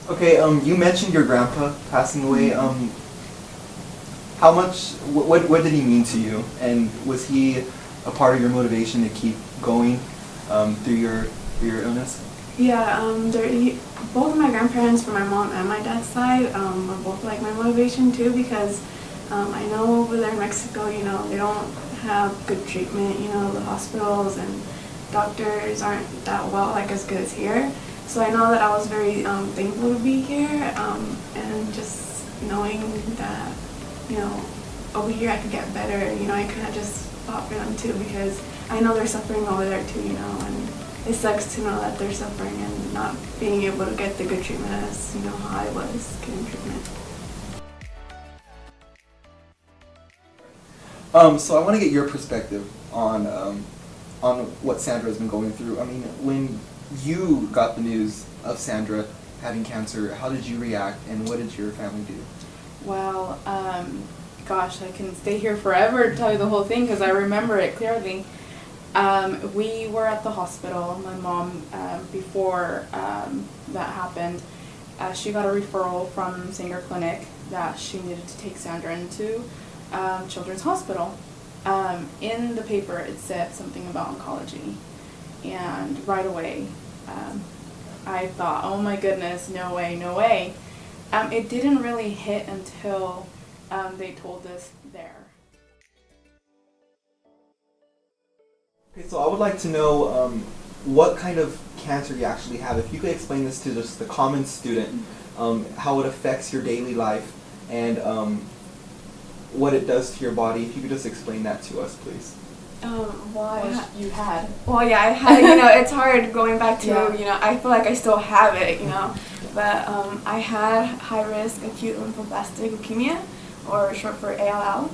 Okay, you mentioned your grandpa passing away. How much, what did he mean to you? And was he a part of your motivation to keep going through your illness? Yeah, both of my grandparents from my mom and my dad's side are both like my motivation too because I know over there in Mexico, they don't have good treatment. The hospitals and doctors aren't that well, like as good as here. So I know that I was very thankful to be here and just knowing that, over here I could get better. I kind of just fought for them too because I know they're suffering over there too, and it sucks to know that they're suffering and not being able to get the good treatment as, how I was getting treatment. So I want to get your perspective on what Sandra has been going through. I mean, when you got the news of Sandra having cancer, how did you react, and what did your family do? Well, gosh, I can stay here forever to tell you the whole thing because I remember it clearly. We were at the hospital. My mom, before that happened, she got a referral from Sanger Clinic that she needed to take Sandra into Children's Hospital. In the paper, it said something about oncology, and right away, I thought, oh my goodness, no way, no way. It didn't really hit until they told us there. Okay, so I would like to know what kind of cancer you actually have. If you could explain this to just the common student, how it affects your daily life and what it does to your body. If you could just explain that to us, please. You had. Well, yeah, I had, it's hard going back to, Yeah. I feel like I still have it, but I had high-risk acute lymphoblastic leukemia, or short for ALL.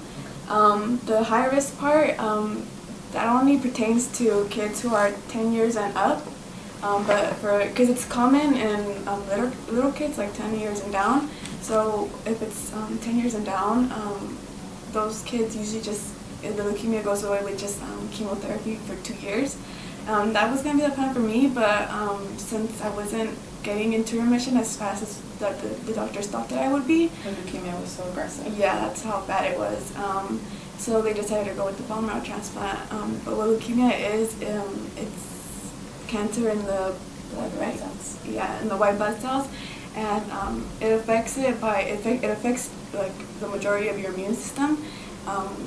The high-risk part, that only pertains to kids who are 10 years and up, but because it's common in little kids, like 10 years and down, so if it's 10 years and down, those kids usually just, the leukemia goes away with just chemotherapy for 2 years. That was going to be the plan for me, but since I wasn't getting into remission as fast as the doctors thought that I would be. The leukemia was so aggressive. Yeah, that's how bad it was. So they decided to go with the bone marrow transplant. But what leukemia is, it's cancer in the blood, right? Yeah, in the white blood cells, and it affects like the majority of your immune system.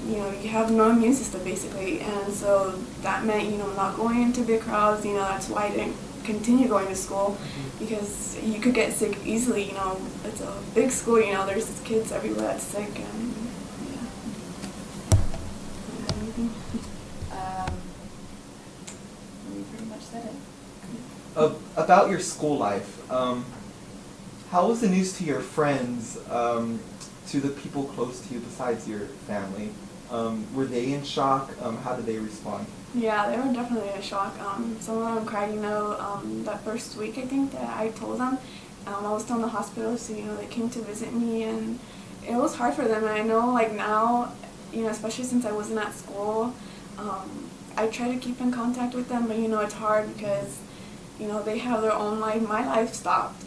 You have no immune system basically, and so that meant not going into big crowds. That's why I didn't continue going to school because you could get sick easily. It's a big school. There's kids everywhere that's sick, and We pretty much said it. About your school life, how was the news to your friends, to the people close to you besides your family? Were they in shock? How did they respond? Yeah, they were definitely in shock. Some of them cried, that first week I think that I told them. I was still in the hospital, so, they came to visit me, and it was hard for them. And I know, like, now, especially since I wasn't at school, I try to keep in contact with them, but, it's hard because, they have their own life. My life stopped,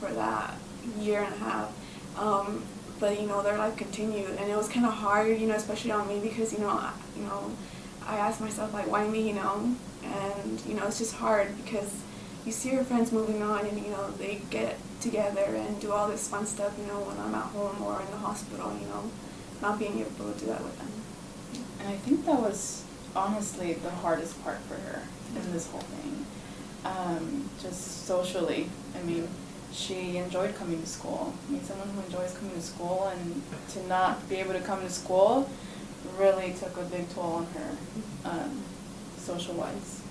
for that year and a half. But, their life continued, and it was kind of hard, especially on me because, I asked myself, like, why me, and, it's just hard because you see your friends moving on and, they get together and do all this fun stuff, when I'm at home or in the hospital, not being able to do that with them. And I think that was honestly the hardest part for her in this whole thing. Just socially, I mean, she enjoyed coming to school. I mean, someone who enjoys coming to school and to not be able to come to school really took a big toll on her, social-wise.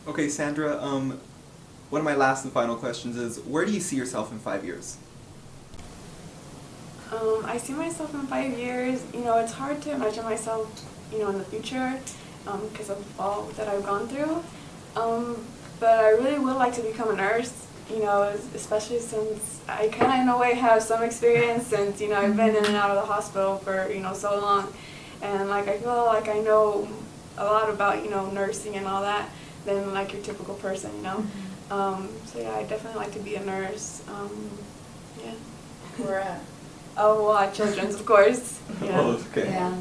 Okay, Sandra, one of my last and final questions is, where do you see yourself in 5 years? I see myself in 5 years. It's hard to imagine myself, in the future because of all that I've gone through. But I really would like to become a nurse, especially since I kind of in a way have some experience since, I've been in and out of the hospital for, so long. And like I feel like I know a lot about, nursing and all that than like your typical person, So yeah, I definitely like to be a nurse. Yeah. Where at? Oh well, at Children's, of course. Yeah. Oh, okay. Yeah.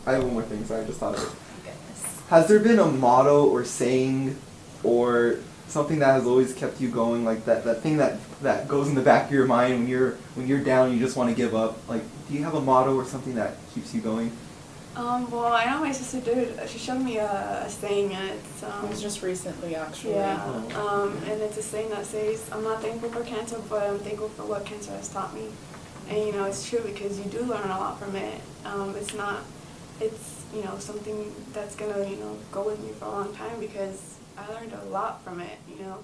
I have one more thing. Sorry, I just thought of it. Goodness. Has there been a motto or saying or something that has always kept you going, like that thing that goes in the back of your mind when you're down and you just want to give up? Like, do you have a motto or something that keeps you going? Well, I know my sister did. She showed me a saying, and it's It was just recently, actually. yeah. And it's a saying that says, "I'm not thankful for cancer, but I'm thankful for what cancer has taught me." And you know, it's true because you do learn a lot from it. It's you know something that's gonna go with me for a long time because I learned a lot from it. You know.